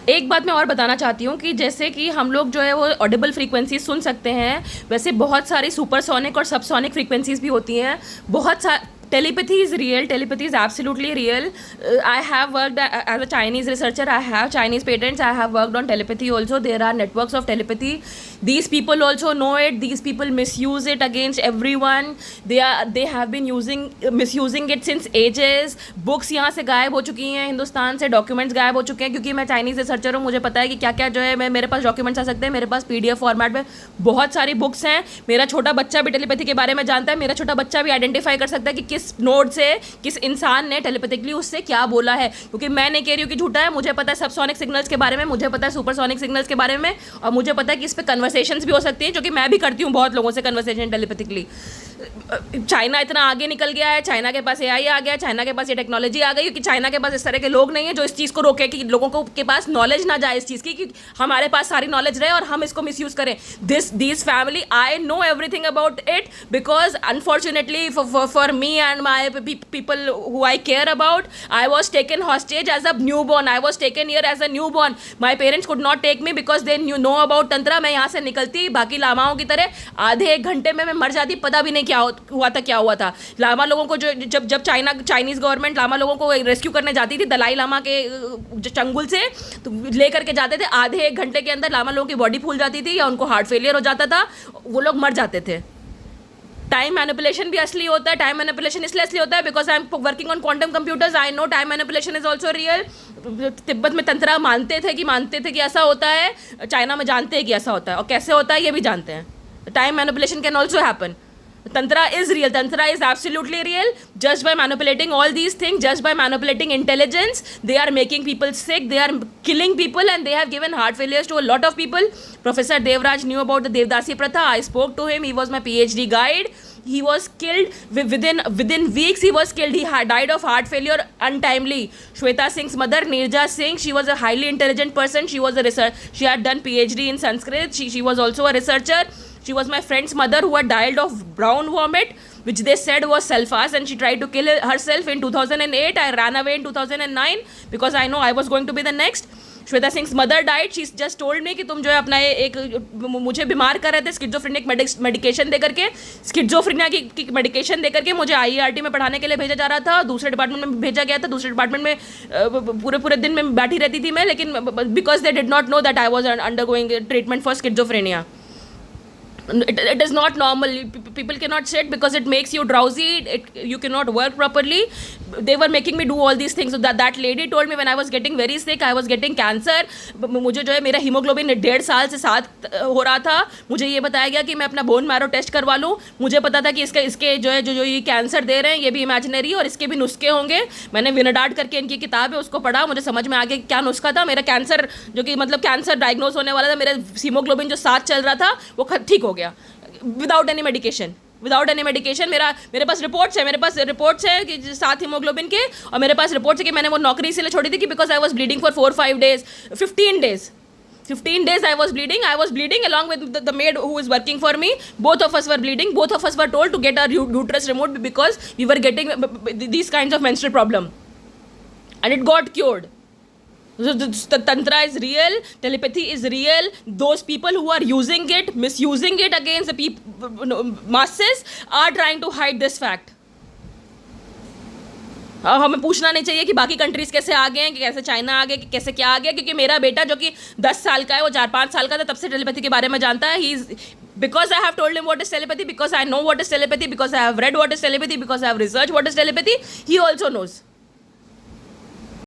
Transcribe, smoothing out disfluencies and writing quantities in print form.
एक बात मैं और बताना चाहती हूँ कि जैसे कि हम लोग जो है वो ऑडिबल फ्रीक्वेंसीज सुन सकते हैं, वैसे बहुत सारी सुपरसोनिक और सबसोनिक फ्रीक्वेंसीज भी होती हैं। बहुत सा telepathy is real. Telepathy is absolutely real. I have worked as a Chinese researcher. I have Chinese patents. I have worked on telepathy also. There are networks of telepathy. These people also know it. These people misuse it against everyone. They have been misusing it since ages. Books यहाँ से गायब हो चुकी हैं, हिंदुस्तान से documents गायब हो चुके हैं, क्योंकि मैं चाइनीज़ रिसर्चर हूँ, मुझे पता है कि क्या क्या जो है मेरे पास डॉक्यूमेंट्स आ सकते हैं। मेरे पास PDF फॉर्मेट में बहुत सारी बुक्स हैं। मेरा छोटा बच्चा भी टेलीपैथी के बारे में जानता है। मेरा छोटा बच्चा भी आइडेंटिफाई कर सकता है कि किस नोड से किस इंसान ने टेलीपैथिकली उससे क्या बोला है, क्योंकि मैं नहीं कह रही हूँ कि झूठा है। मुझे पता है सबसोनिक सिग्नल्स के बारे में, मुझे पता है सुपरसोनिक सिग्नल्स के बारे में, और मुझे पता है कि इस पे कन्वर्सेशंस भी हो सकती हैं, जो कि मैं भी करती हूँ बहुत लोगों से कन्वर्सेशन टेलीपैथिकली। चाइना इतना आगे निकल गया है, चाइना के पास AI आ गया, चाइना के पास ये टेक्नोलॉजी आ गई, क्योंकि चाइना के पास इस तरह के लोग नहीं हैं जो इस चीज़ को रोके कि लोगों को के पास नॉलेज ना जाए इस चीज़ की, कि हमारे पास सारी नॉलेज रहे और हम इसको मिसयूज करें। This family, I know everything about it, because unfortunately for me and my people who I care about, I was taken hostage as a newborn. I was taken here as a newborn. My parents could not take me because they know about tantra. मैं यहाँ से निकलती बाकी लामाओं की तरह आधे एक घंटे में मैं मर जाती, पता भी नहीं क्या हुआ था। लामा लोगों को जो जब चाइनीज़ गवर्नमेंट लामा लोगों को रेस्क्यू करने जाती थी दलाई लामा के चंगुल से, तो लेकर के जाते थे, आधे एक घंटे के अंदर लामा लोगों की बॉडी फूल जाती थी या उनको हार्ट फेलियर हो जाता था, वो लोग मर जाते थे। टाइम मैनिपुलेशन भी असली होता है। टाइम मैनिपुलेशन इसलिए असली होता है because I am working on quantum computers. I know time manipulation is also real. Tibet में तंत्रा मानते थे कि ऐसा होता है, चाइना में जानते हैं कि ऐसा होता है, और कैसे होता है ये भी जानते हैं। Time manipulation can also happen. Tantra is real. Tantra is absolutely real. Just by manipulating all these things, just by manipulating intelligence, they are making people sick. They are killing people, and they have given heart failures to a lot of people. Professor Devraj knew about the Devdasi Pratha. I spoke to him. He was my PhD guide. He was killed within weeks. He was killed. He died of heart failure untimely. Shweta Singh's mother, Nirja Singh, she was a highly intelligent person. She was a researcher. She had done PhD in Sanskrit. She was also a researcher. She was my friend's mother who had died of brown vomit, which they said was sulfas, and she tried to kill herself in 2008. I ran away in 2009 because I know I was going to be the next. Shweta Singh's mother died. She just told me कि तुम जो है अपना एक मुझे बीमार कर रहे थे स्किज़ोफ्रेनिक मेडिकेशन दे करके, स्किज़ोफ्रेनिया की मेडिकेशन दे करके मुझे IERT में पढ़ाने के लिए भेजा जा रहा था। दूसरे डिपार्टमेंट में भेजा गया था। दूसरे डिपार्टमेंट में पूरे दिन में बैठी रहती थी मैं, लेकिन because they did not know that I was undergoing treatment for schizophrenia. It is not normal. People cannot sit because it makes you drowsy. You cannot work properly. They were making me do all these things. So that lady told me when I was getting very sick, I was getting cancer. मुझे जो है मेरा haemoglobin 1.5 साल से 7 हो रहा था। मुझे ये बताया गया कि मैं अपना बोन मैरो टेस्ट करवा लूँ। मुझे पता था कि इसके जो है जो ये कैंसर दे रहे हैं ये भी इमेजिनरी और इसके भी नुस्खे होंगे। मैंने विनाडाट करके इनकी किताब है उसको पढ़ा, मुझे समझ में आ गया क्या नुस्खा था। मेरा कैंसर जो कि मतलब कैंसर डायग्नोस होने वाला था, मेरा हीमोग्लोबिन जो 7 चल रहा था वो ठीक हो गया विदाउट एनी मेडिकेशन। मेरे पास रिपोर्ट्स है कि 7 हीमोग्लोबिन के, और मेरे पास रिपोर्ट्स है कि मैंने वो नौकरी इसलिए छोड़ी थी कि because I was bleeding for 4-5 days, 15 days I was bleeding along with the maid who is working for me. Both of us were bleeding. Both of us were told to get our uterus removed because we were getting these kinds of menstrual problem, and it got cured. So the tantra is real, telepathy is real. Those people who are using it, misusing it against the masses are trying to hide this fact. हमें पूछना नहीं चाहिए कि बाकी countries कैसे आगे हैं, कि कैसे चाइना आगे, कि कैसे क्या आ गया, क्योंकि मेरा बेटा जो कि 10 साल का है वो 4-5 साल का था तब से टेलीपैथी के बारे में जानता है। Because I have told him what is telepathy, because I know what is telepathy, because I have read what is telepathy, because I have researched what is telepathy, he also knows.